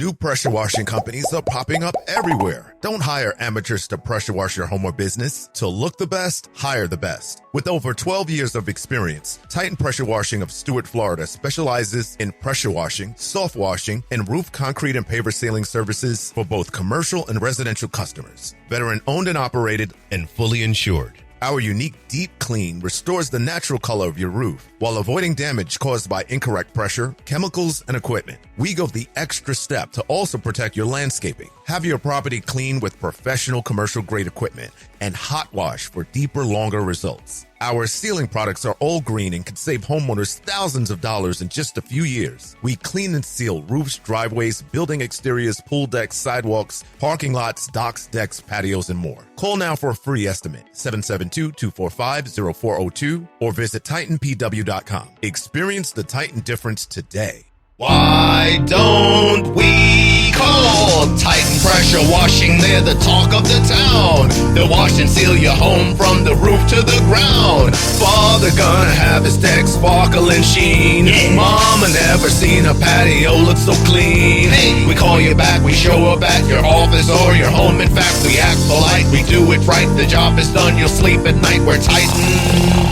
New pressure washing companies are popping up everywhere. Don't hire amateurs to pressure wash your home or business. To look the best, hire the best. With over 12 years of experience, Titan Pressure Washing of Stuart, Florida specializes in pressure washing, soft washing, and roof concrete and paver sealing services for both commercial and residential customers. Veteran owned and operated and fully insured. Our unique deep clean restores the natural color of your roof while avoiding damage caused by incorrect pressure, chemicals, and equipment. We go the extra step to also protect your landscaping. Have your property cleaned with professional commercial grade equipment and hot wash for deeper, longer results. Our sealing products are all green and can save homeowners thousands of dollars in just a few years. We clean and seal roofs, driveways, building exteriors, pool decks, sidewalks, parking lots, docks, decks, patios, and more. Call now for a free estimate, 772-245-0402, or visit TitanPW.com. Experience the Titan difference today. Why don't we call Titan Pressure Washing? They're the talk of the town. They'll wash and seal your home from the roof to the ground. Father gonna have his deck sparkle and sheen. Mama never seen a patio look so clean. We call you back, we show up at your office or your home. In fact, we act polite, we do it right. The job is done, you'll sleep at night. We're Titan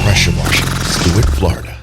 Pressure Washing, Stuart, Florida.